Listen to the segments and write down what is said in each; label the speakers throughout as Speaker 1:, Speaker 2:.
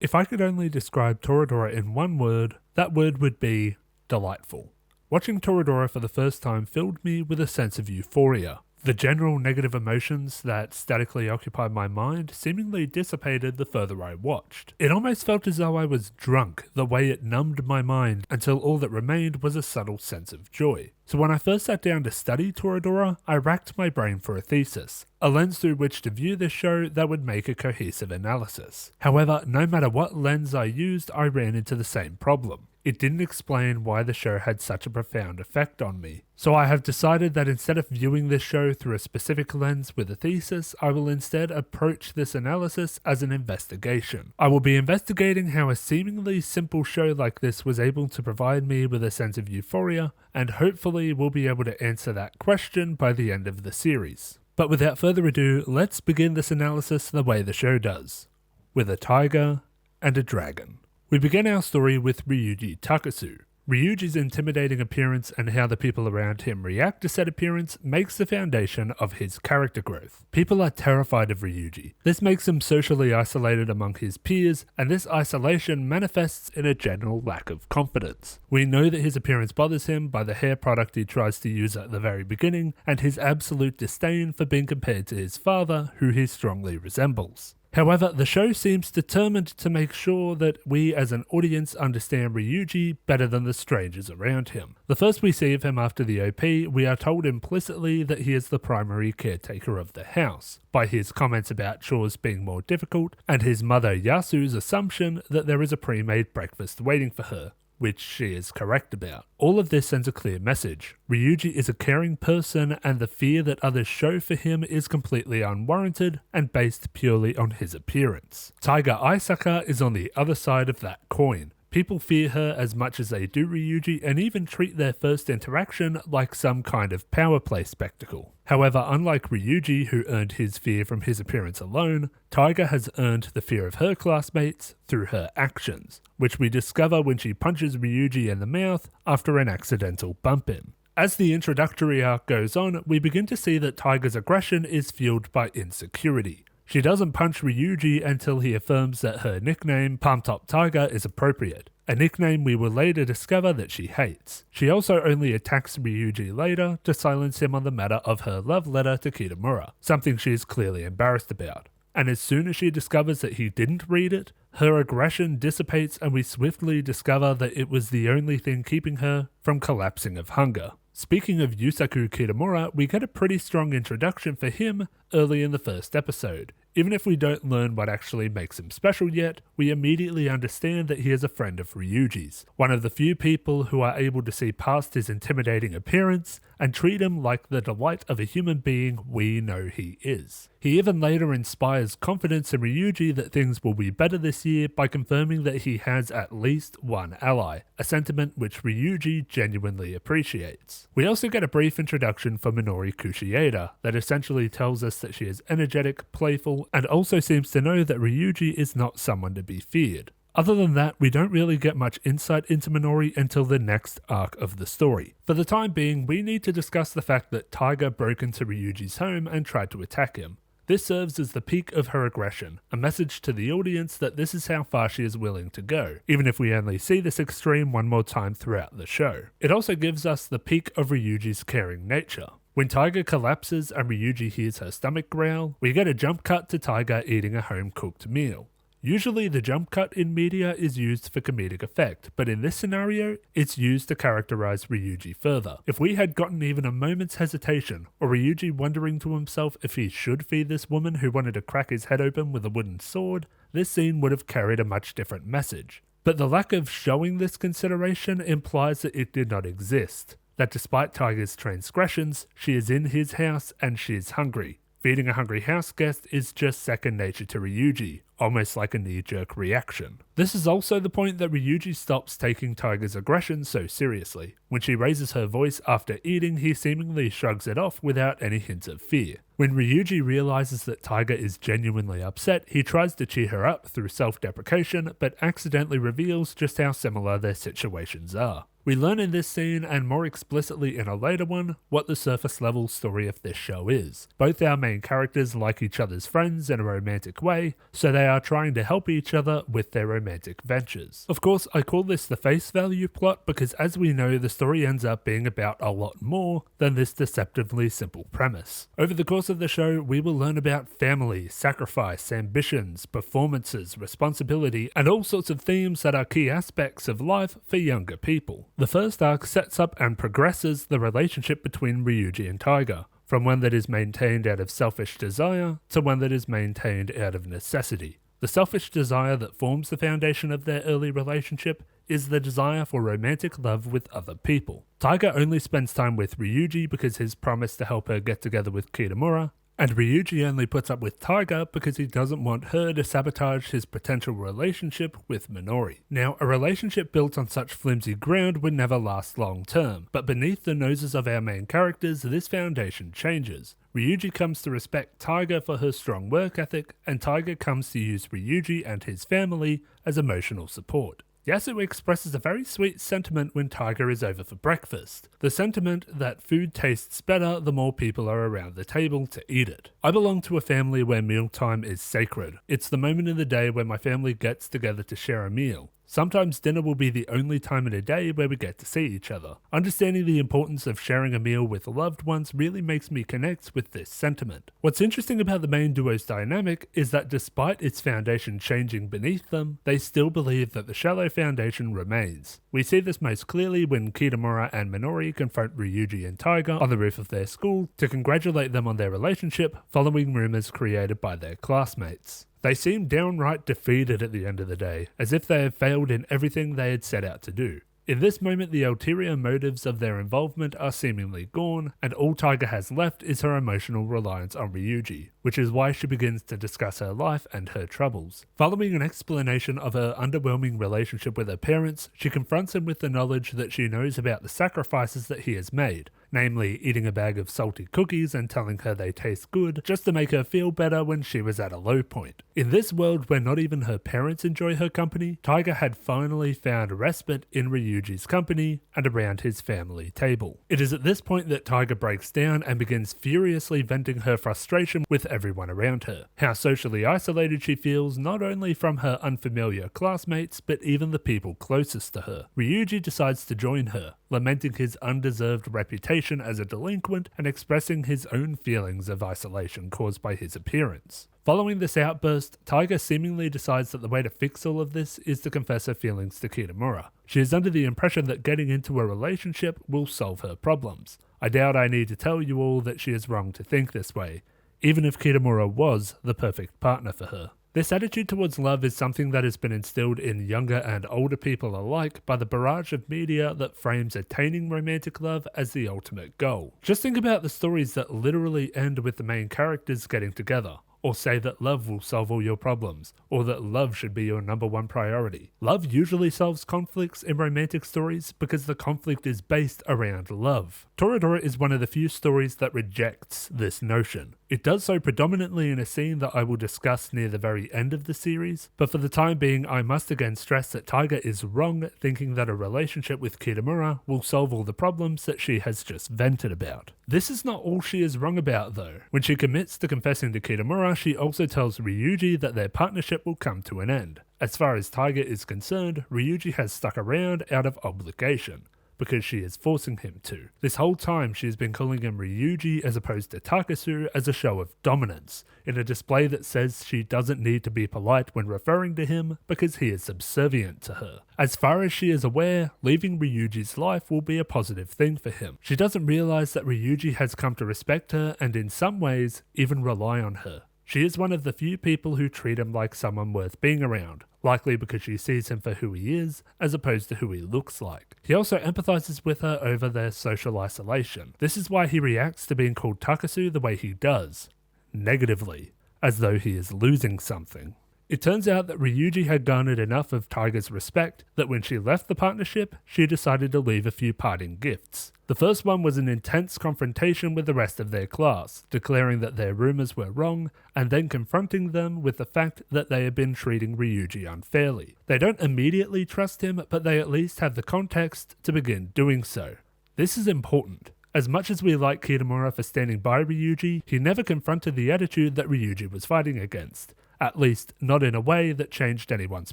Speaker 1: If I could only describe Toradora in one word, that word would be delightful. Watching Toradora for the first time filled me with a sense of euphoria. The general negative emotions that statically occupied my mind seemingly dissipated the further I watched. It almost felt as though I was drunk, the way it numbed my mind until all that remained was a subtle sense of joy. So when I first sat down to study Toradora, I racked my brain for a thesis, a lens through which to view this show that would make a cohesive analysis. However, no matter what lens I used, I ran into the same problem. It didn't explain why the show had such a profound effect on me. So I have decided that instead of viewing this show through a specific lens with a thesis, I will instead approach this analysis as an investigation. I will be investigating how a seemingly simple show like this was able to provide me with a sense of euphoria, and hopefully we'll be able to answer that question by the end of the series. But without further ado, let's begin this analysis the way the show does, with a tiger and a dragon. We begin our story with Ryuji Takasu. Ryuji's intimidating appearance and how the people around him react to said appearance makes the foundation of his character growth. People are terrified of Ryuji. This makes him socially isolated among his peers, and this isolation manifests in a general lack of confidence. We know that his appearance bothers him by the hair product he tries to use at the very beginning, and his absolute disdain for being compared to his father, who he strongly resembles. However, the show seems determined to make sure that we as an audience understand Ryuji better than the strangers around him. The first we see of him after the OP, we are told implicitly that he is the primary caretaker of the house, by his comments about chores being more difficult, and his mother Yasu's assumption that there is a pre-made breakfast waiting for her, which she is correct about. All of this sends a clear message. Ryuji is a caring person, and the fear that others show for him is completely unwarranted and based purely on his appearance. Taiga Aisaka is on the other side of that coin. People fear her as much as they do Ryuji and even treat their first interaction like some kind of power play spectacle. However, unlike Ryuji, who earned his fear from his appearance alone, Taiga has earned the fear of her classmates through her actions, which we discover when she punches Ryuji in the mouth after an accidental bump-in. As the introductory arc goes on, we begin to see that Taiga's aggression is fueled by insecurity. She doesn't punch Ryuji until he affirms that her nickname, Palm Top Taiga, is appropriate, a nickname we will later discover that she hates. She also only attacks Ryuji later to silence him on the matter of her love letter to Kitamura, something she is clearly embarrassed about. And as soon as she discovers that he didn't read it, her aggression dissipates and we swiftly discover that it was the only thing keeping her from collapsing of hunger. Speaking of Yusaku Kitamura, we get a pretty strong introduction for him early in the first episode. Even if we don't learn what actually makes him special yet, we immediately understand that he is a friend of Ryuji's, one of the few people who are able to see past his intimidating appearance and treat him like the delight of a human being we know he is. He even later inspires confidence in Ryuji that things will be better this year by confirming that he has at least one ally, a sentiment which Ryuji genuinely appreciates. We also get a brief introduction for Minori Kushieda that essentially tells us that she is energetic, playful, and also seems to know that Ryuji is not someone to be feared. Other than that, we don't really get much insight into Minori until the next arc of the story. For the time being, we need to discuss the fact that Taiga broke into Ryuji's home and tried to attack him. This serves as the peak of her aggression, a message to the audience that this is how far she is willing to go, even if we only see this extreme one more time throughout the show. It also gives us the peak of Ryuji's caring nature. When Taiga collapses and Ryuji hears her stomach growl, we get a jump cut to Taiga eating a home-cooked meal. Usually the jump cut in media is used for comedic effect, but in this scenario, it's used to characterize Ryuji further. If we had gotten even a moment's hesitation, or Ryuji wondering to himself if he should feed this woman who wanted to crack his head open with a wooden sword, this scene would have carried a much different message. But the lack of showing this consideration implies that it did not exist, that despite Taiga's transgressions, she is in his house and she is hungry. Feeding a hungry house guest is just second nature to Ryuji, almost like a knee-jerk reaction. This is also the point that Ryuji stops taking Taiga's aggression so seriously. When she raises her voice after eating, he seemingly shrugs it off without any hint of fear. When Ryuji realizes that Taiga is genuinely upset, he tries to cheer her up through self-deprecation, but accidentally reveals just how similar their situations are. We learn in this scene, and more explicitly in a later one, what the surface level story of this show is. Both our main characters like each other's friends in a romantic way, so they are trying to help each other with their romantic ventures. Of course, I call this the face value plot because, as we know, the story ends up being about a lot more than this deceptively simple premise. Over the course of the show, we will learn about family, sacrifice, ambitions, performances, responsibility, and all sorts of themes that are key aspects of life for younger people. The first arc sets up and progresses the relationship between Ryuji and Taiga, from one that is maintained out of selfish desire to one that is maintained out of necessity. The selfish desire that forms the foundation of their early relationship is the desire for romantic love with other people. Taiga only spends time with Ryuji because his promise to help her get together with Kitamura, and Ryuji only puts up with Taiga because he doesn't want her to sabotage his potential relationship with Minori. Now, a relationship built on such flimsy ground would never last long term, but beneath the noses of our main characters, this foundation changes. Ryuji comes to respect Taiga for her strong work ethic, and Taiga comes to use Ryuji and his family as emotional support. Yasu expresses a very sweet sentiment when Taiga is over for breakfast. The sentiment that food tastes better the more people are around the table to eat it. I belong to a family where mealtime is sacred. It's the moment in the day where my family gets together to share a meal. Sometimes dinner will be the only time in a day where we get to see each other. Understanding the importance of sharing a meal with loved ones really makes me connect with this sentiment. What's interesting about the main duo's dynamic is that despite its foundation changing beneath them, they still believe that the shallow foundation remains. We see this most clearly when Kitamura and Minori confront Ryuji and Taiga on the roof of their school to congratulate them on their relationship following rumors created by their classmates. They seem downright defeated at the end of the day, as if they have failed in everything they had set out to do. In this moment, the ulterior motives of their involvement are seemingly gone, and all Taiga has left is her emotional reliance on Ryuji, which is why she begins to discuss her life and her troubles. Following an explanation of her underwhelming relationship with her parents, she confronts him with the knowledge that she knows about the sacrifices that he has made, namely eating a bag of salty cookies and telling her they taste good just to make her feel better when she was at a low point. In this world where not even her parents enjoy her company, Taiga had finally found respite in Ryuji's company and around his family table. It is at this point that Taiga breaks down and begins furiously venting her frustration with everyone around her. How socially isolated she feels not only from her unfamiliar classmates but even the people closest to her. Ryuji decides to join her, lamenting his undeserved reputation as a delinquent and expressing his own feelings of isolation caused by his appearance. Following this outburst, Taiga seemingly decides that the way to fix all of this is to confess her feelings to Kitamura. She is under the impression that getting into a relationship will solve her problems. I doubt I need to tell you all that she is wrong to think this way, even if Kitamura was the perfect partner for her. This attitude towards love is something that has been instilled in younger and older people alike by the barrage of media that frames attaining romantic love as the ultimate goal. Just think about the stories that literally end with the main characters getting together, or say that love will solve all your problems, or that love should be your number one priority. Love usually solves conflicts in romantic stories because the conflict is based around love. Toradora is one of the few stories that rejects this notion. It does so predominantly in a scene that I will discuss near the very end of the series, but for the time being I must again stress that Taiga is wrong thinking that a relationship with Kitamura will solve all the problems that she has just vented about. This is not all she is wrong about though. When she commits to confessing to Kitamura, she also tells Ryuji that their partnership will come to an end. As far as Taiga is concerned, Ryuji has stuck around out of obligation, because she is forcing him to. This whole time she has been calling him Ryuji as opposed to Takasu as a show of dominance, in a display that says she doesn't need to be polite when referring to him because he is subservient to her. As far as she is aware, leaving Ryuji's life will be a positive thing for him. She doesn't realize that Ryuji has come to respect her and in some ways even rely on her. She is one of the few people who treat him like someone worth being around, likely because she sees him for who he is, as opposed to who he looks like. He also empathizes with her over their social isolation. This is why he reacts to being called Takasu the way he does, negatively, as though he is losing something. It turns out that Ryuji had garnered enough of Taiga's respect that when she left the partnership, she decided to leave a few parting gifts. The first one was an intense confrontation with the rest of their class, declaring that their rumors were wrong, and then confronting them with the fact that they had been treating Ryuji unfairly. They don't immediately trust him, but they at least have the context to begin doing so. This is important. As much as we like Kitamura for standing by Ryuji, he never confronted the attitude that Ryuji was fighting against, at least not in a way that changed anyone's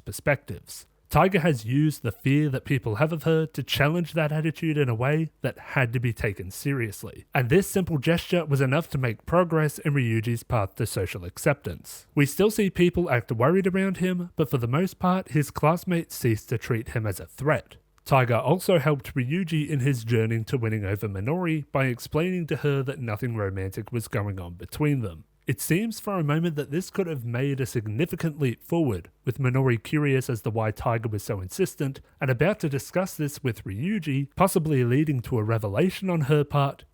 Speaker 1: perspectives. Taiga has used the fear that people have of her to challenge that attitude in a way that had to be taken seriously. And this simple gesture was enough to make progress in Ryuji's path to social acceptance. We still see people act worried around him, but for the most part, his classmates cease to treat him as a threat. Taiga also helped Ryuji in his journey to winning over Minori by explaining to her that nothing romantic was going on between them. It seems for a moment that this could have made a significant leap forward, with Minori curious as to why Taiga was so insistent and about to discuss this with Ryuji, possibly leading to a revelation on her part,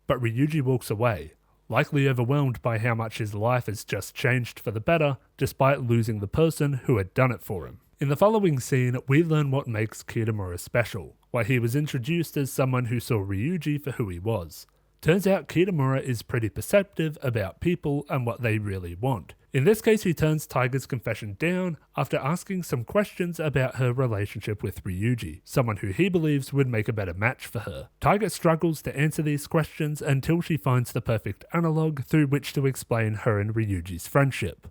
Speaker 1: but Ryuji walks away, likely overwhelmed by how much his life has just changed for the better, despite losing the person who had done it for him. In the following scene, we learn what makes Kitamura special, why he was introduced as someone who saw Ryuji for who he was. Turns out Kitamura is pretty perceptive about people and what they really want. In this case, he turns Taiga's confession down after asking some questions about her relationship with Ryuji, someone who he believes would make a better match for her. Taiga struggles to answer these questions until she finds the perfect analogue through which to explain her and Ryuji's friendship.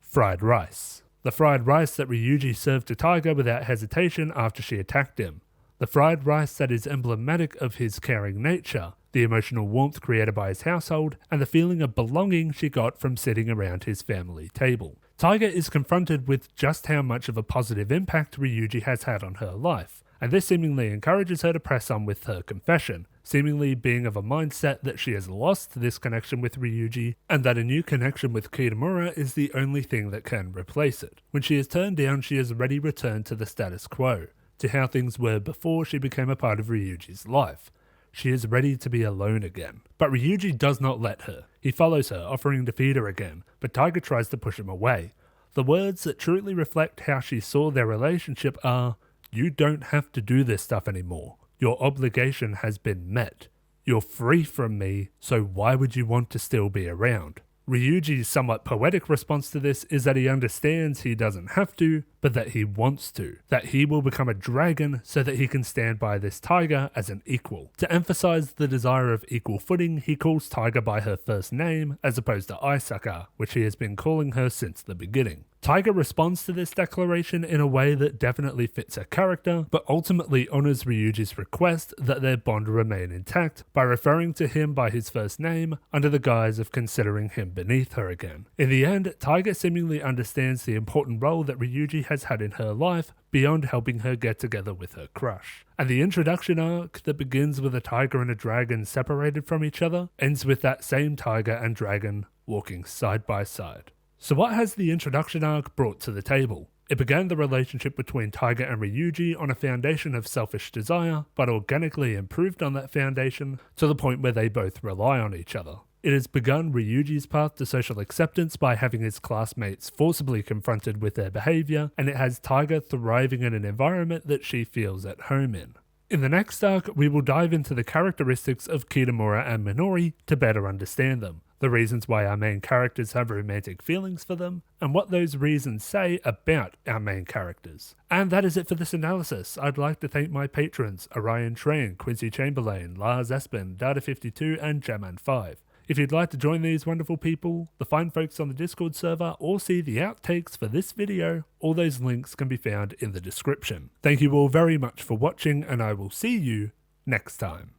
Speaker 1: Fried rice. The fried rice that Ryuji served to Taiga without hesitation after she attacked him. The fried rice that is emblematic of his caring nature, the emotional warmth created by his household, and the feeling of belonging she got from sitting around his family table. Taiga is confronted with just how much of a positive impact Ryuji has had on her life, and this seemingly encourages her to press on with her confession, seemingly being of a mindset that she has lost this connection with Ryuji, and that a new connection with Kitamura is the only thing that can replace it. When she is turned down, she is ready to return to the status quo, to how things were before she became a part of Ryuji's life. She is ready to be alone again. But Ryuji does not let her. He follows her, offering to feed her again, but Taiga tries to push him away. The words that truly reflect how she saw their relationship are, "You don't have to do this stuff anymore. Your obligation has been met. You're free from me, so why would you want to still be around?" Ryuji's somewhat poetic response to this is that he understands he doesn't have to, but that he wants to. That he will become a dragon so that he can stand by this Taiga as an equal. To emphasize the desire of equal footing, he calls Taiga by her first name as opposed to Aisaka, which he has been calling her since the beginning. Taiga responds to this declaration in a way that definitely fits her character, but ultimately honors Ryuji's request that their bond remain intact by referring to him by his first name under the guise of considering him beneath her again. In the end, Taiga seemingly understands the important role that Ryuji has had in her life beyond helping her get together with her crush. And the introduction arc that begins with a tiger and a dragon separated from each other ends with that same tiger and dragon walking side by side. So what has the introduction arc brought to the table? It began the relationship between Taiga and Ryuji on a foundation of selfish desire, but organically improved on that foundation to the point where they both rely on each other. It has begun Ryuji's path to social acceptance by having his classmates forcibly confronted with their behaviour, and it has Taiga thriving in an environment that she feels at home in. In the next arc, we will dive into the characteristics of Kitamura and Minori to better understand them, the reasons why our main characters have romantic feelings for them, and what those reasons say about our main characters. And that is it for this analysis. I'd like to thank my patrons, Orion Train, Quincy Chamberlain, Lars Espen, Data52 and Jaman5. If you'd like to join these wonderful people, the fine folks on the Discord server, or see the outtakes for this video, all those links can be found in the description. Thank you all very much for watching, and I will see you next time.